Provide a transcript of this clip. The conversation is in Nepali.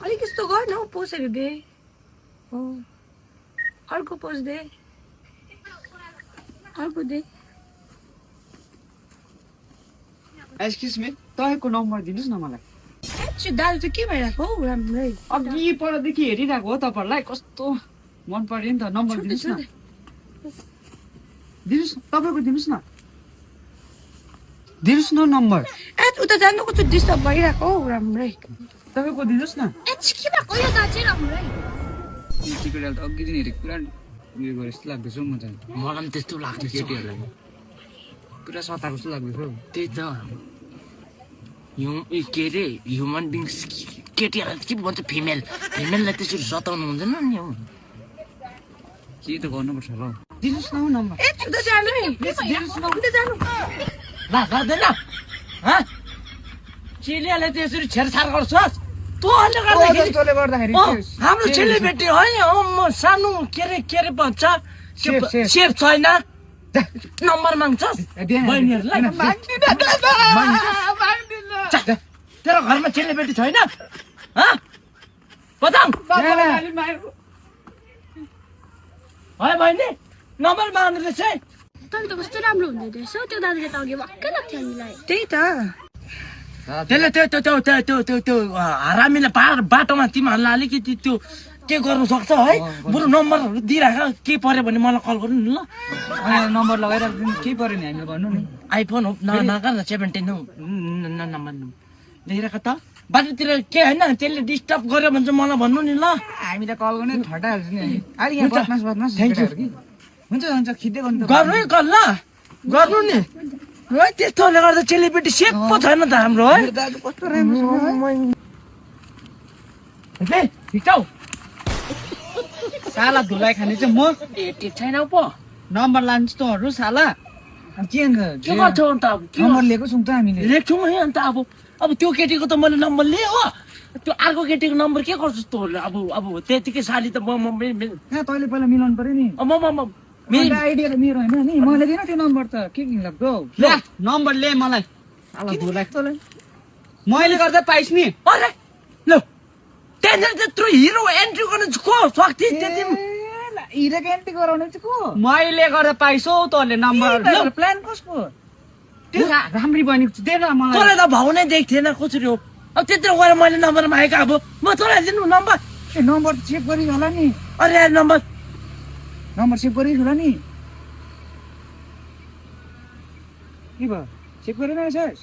अलिक यस्तो गर न पोजहरू दे हो अर्को पोज दे अर्को दे एक्सक्युज मी तपाईँको नम्बर दिनुहोस् न मलाई दाजु चाहिँ के भइरहेको हौ राम्रै अघि परदेखि हेरिरहेको हो तपाईँहरूलाई कस्तो मन पर्यो नि त नम्बर दिनुहोस् न दिनुहोस् तपाईँको दिनुहोस् न दिनुहोस् न नम्बर उता जानु कस्तो डिस्टर्ब भइरहेको हौ राम्रै तपाईँको दिनुहोस् न के भएको यो दाजु राम्रै टिकटल त अघि दिन हेरेको पुरा उयो गरे जस्तो लाग्दैछ हौ म चाहिँ मलाई पनि त्यस्तो लाग्दैछ केटीहरूलाई पुरा सताएको जस्तो लाग्दैछ हौ त्यही त के अरे ह्युमन बिङ्स केटीहरूलाई के भन्छ फिमेललाई त्यसरी सताउनु हुँदैन नि हौ के त गर्नुपर्छ होला हौ दिनुहोस् न हौ नम्बर उता जानु है उता जानु लाग्दैन चेलीहरूलाई त्यसरी छेडछाड गर्छस् तँहरूले गर्दाखेरि जसले गर्दाखेरि हाम्रो चेलीबेटी है म सानो के अरे भन्छ सेफ छैन नम्बर माग्छस् बहिनीहरूलाई तेरो घरमा चेलीबेटी छैन बताऊ है बहिनी नम्बर माग्नु रहेछ है तपाईँ त कस्तो राम्रो हुँदै रहेछ त्यो दाजुले त अघि वाक्कै लाग्थ्यो हामीलाई त्यही त त्यसले त्यो हरामीले बाटोमा तिमीहरूलाई अलिकति त्यो के गर्नु सक्छ है बरु नम्बरहरू दिइराख के पर्यो भने मलाई कल गर्नु नि ल नम्बर लगाइराख्नु केही पऱ्यो नि हामीले भन्नु नि आइफोन हो नगर 17 हो नम्बर लेखिराख त बाटोतिर के होइन त्यसले डिस्टर्ब गर्यो भने चाहिँ मलाई भन्नु नि ल हामीले कल गर्ने ठटाइहाल्छ नि अहिले यहाँ बदमास थ्याङ्क यू हुन्छ हुन्छ खिच्दै गर्नु गर्नु है कल ल गर्नु नि है त्यस्तोले गर्दा चेलीबेटी सेफ पो छैन त हाम्रो है दाजु कस्तो राम्रो ठिक छौ साला धुलाई खाने चाहिँ म ठिक छैन पो नम्बर लान्छ तँहरू साला के अन्त के गर्छौ अन्त अब नम्बर लिएको छौँ त हामीले लेख्छौँ है अन्त अब त्यो केटीको त मैले नम्बर लिएँ हो त्यो अर्को केटीको नम्बर के गर्छस् तँहरूले अब त्यतिकै साली त कहाँ तैँले पहिला मिलाउनु पर्यो नि आइडिया त मेरो होइन नि मैले दिन त्यो नम्बर त के लाग्दो ले नम्बर ले मलाई साला धुलाई तँलाई मैले गर्दा पाइस् नि अरे ल त्यहाँनिर त्यत्रो हिरो एन्ट्री गर्ने को सक्थि त्यति हिरोको एन्ट्री गराउने चाहिँ को मैले गर्दा पाइस् हौ तँले नम्बर प्लान कसको त्यो राम्री बनेको छ दे न मलाई तँलाई त भाउ नै देख्थेन कसरी हो अब त्यत्रो गएर मैले नम्बर मागेको अब म तँलाई दिनु नम्बर ए नम्बर चेक गरि होला नि अरे नम्बर सेभ गरि होला नि के भयो सेभ गरेन रहेछस्